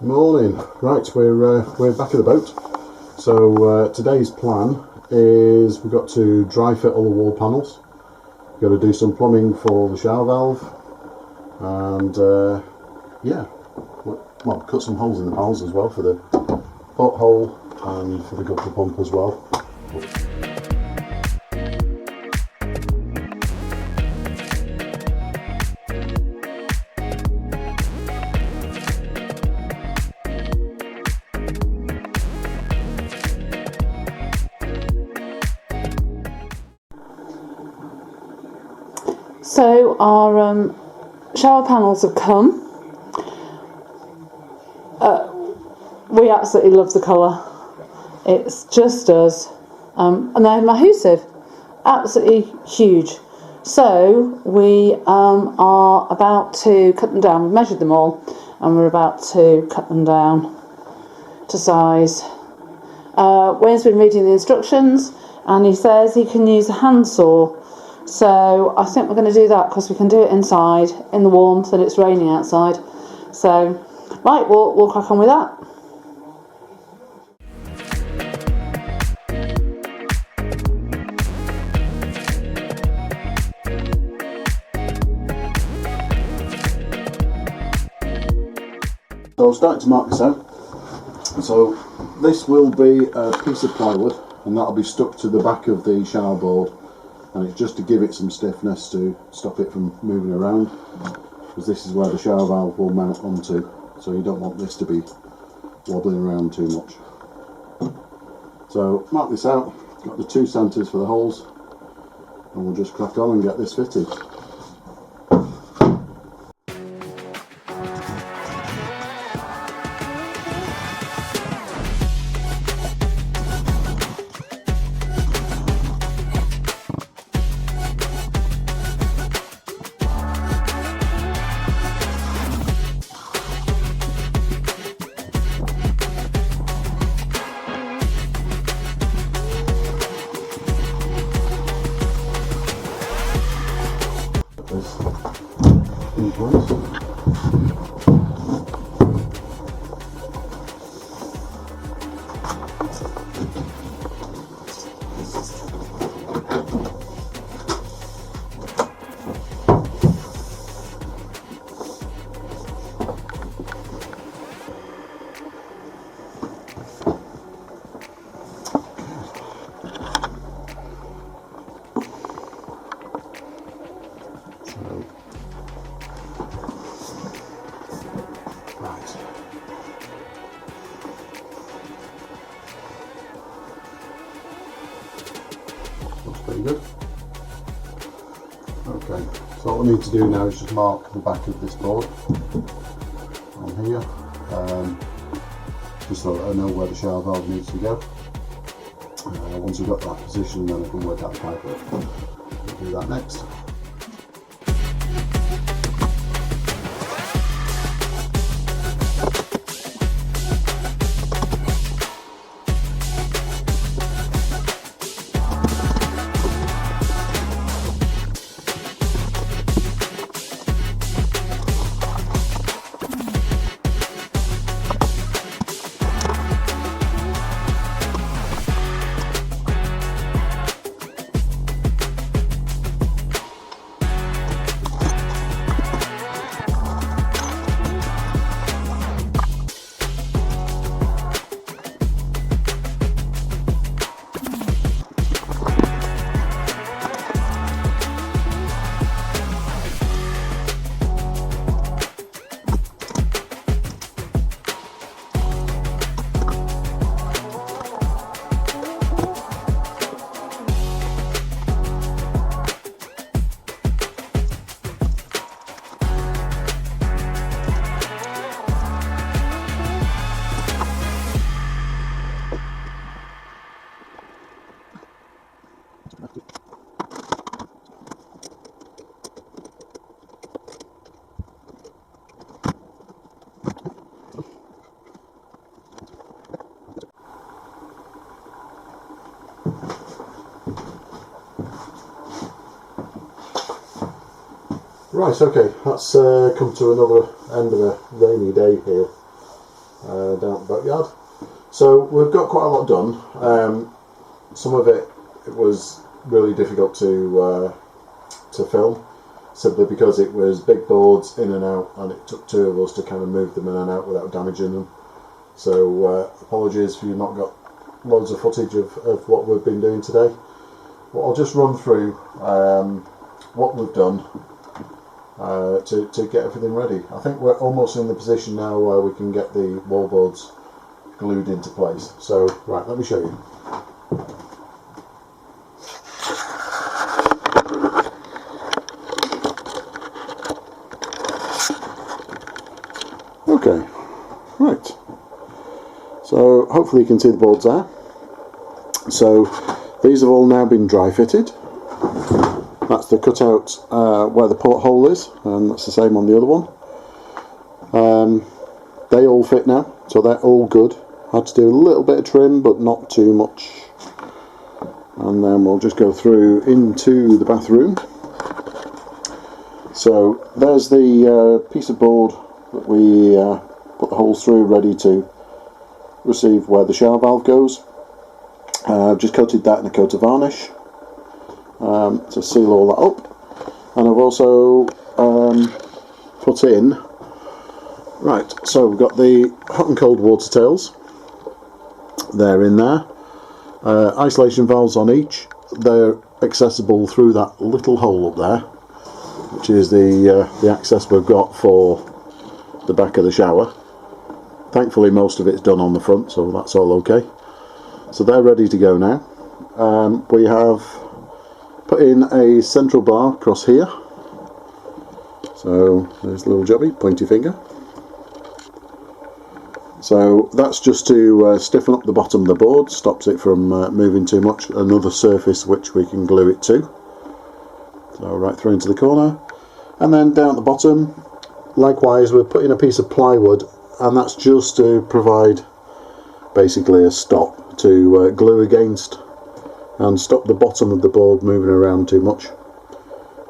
Morning. Right, we're back at the boat. So today's plan is we've got to dry fit all the wall panels. We've got to do some plumbing for the shower valve, and yeah, well, cut some holes in the panels as well for the porthole and for the gutter pump as well. So our shower panels have come. We absolutely love the colour. It's just us. And they're massive. Absolutely huge. So we are about to cut them down. We've measured them all and we're about to cut them down to size. Wayne's been reading the instructions and he says he can use a handsaw. So I think we're going to do that because we can do it inside in the warmth and it's raining outside. So right, we'll crack on with that. So I'm starting to mark this out. So this will be a piece of plywood and that'll be stuck to the back of the shower board. And it's just to give it some stiffness to stop it from moving around, because this is where the shower valve will mount onto, so you don't want this to be wobbling around too much. So mark this out, got the 2 centres for the holes, and we'll just crack on and get this fitted. In place. Looks pretty good. Okay, so what we need to do now is just mark the back of this board on here, just so that I know where the shower valve needs to go. Once we've got that position, then I can work out the pipework. We'll do that next. Right, okay, that's come to another end of a rainy day here. down at the boatyard. So we've got quite a lot done. Some of it was really difficult to film, simply because it was big boards in and out, and it took two of us to kind of move them in and out without damaging them. So apologies if you've not got loads of footage of what we've been doing today. But I'll just run through what we've done to get everything ready. I think we're almost in the position now where we can get the wallboards glued into place. So right, let me show you. Okay, right. So hopefully you can see the boards there. So these have all now been dry fitted. That's the cutout where the porthole is, and that's the same on the other one. They all fit now, so they're all good. Had to do a little bit of trim, but not too much. And then we'll just go through into the bathroom. So there's the piece of board that we put the holes through, ready to receive where the shower valve goes. I've just coated that in a coat of varnish to seal all that up, and I've also put in, right, so we've got the hot and cold water tails, they're in there, isolation valves on each. They're accessible through that little hole up there, which is the access we've got for the back of the shower. Thankfully most of it's done on the front, so that's all okay. So they're ready to go now. We have put in a central bar across here. So there's a little jobby, pointy finger. So that's just to stiffen up the bottom of the board, stops it from moving too much. Another surface which we can glue it to. So right through into the corner. And then down at the bottom, likewise we're putting a piece of plywood, and that's just to provide basically a stop to glue against and stop the bottom of the board moving around too much,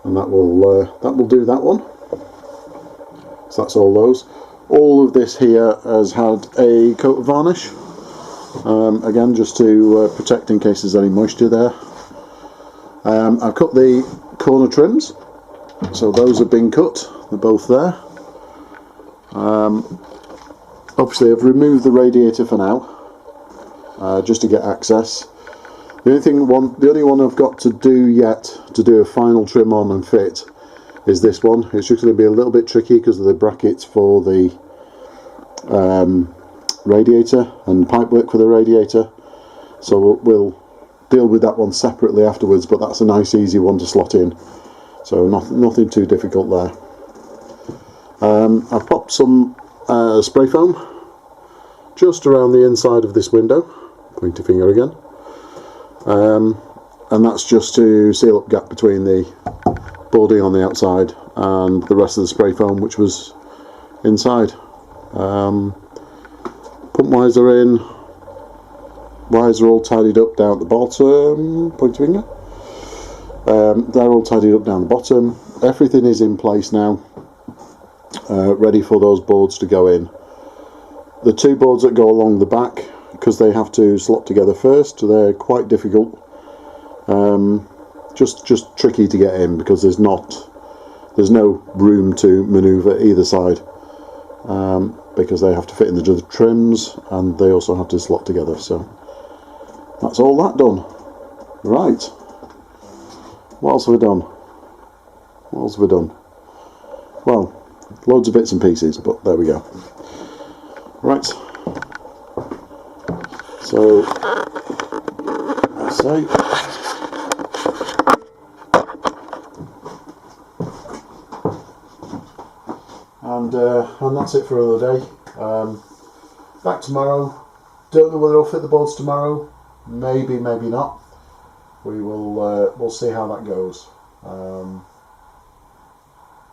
and that will do that one. So that's all those. All of this here has had a coat of varnish, again just to protect in case there's any moisture there. I've cut the corner trims, so those have been cut, they're both there. Obviously I've removed the radiator for now, just to get access. The only one I've got to do yet, to do a final trim on and fit, is this one. It's just going to be a little bit tricky because of the brackets for the radiator and pipework for the radiator, so we'll deal with that one separately afterwards, but that's a nice easy one to slot in, so nothing too difficult there. I've popped some spray foam just around the inside of this window, pointy finger again, and that's just to seal up gap between the boarding on the outside and the rest of the spray foam which was inside. Pump wires are in, wires are all tidied up down at the bottom, pointy finger, they're all tidied up down the bottom. Everything is in place now, ready for those boards to go in. The two boards that go along the back, because they have to slot together first, they're quite difficult, just tricky to get in because there's no room to manoeuvre either side, because they have to fit in the trims and they also have to slot together. So that's all that done. Right, what else have we done? Well, loads of bits and pieces, but there we go. Right, so I say, and that's it for another day. Back tomorrow. Don't know whether I'll fit the boards tomorrow. Maybe, maybe not. We will. We'll see how that goes.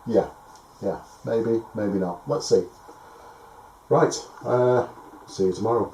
Yeah, maybe, maybe not. Let's see. Right, see you tomorrow.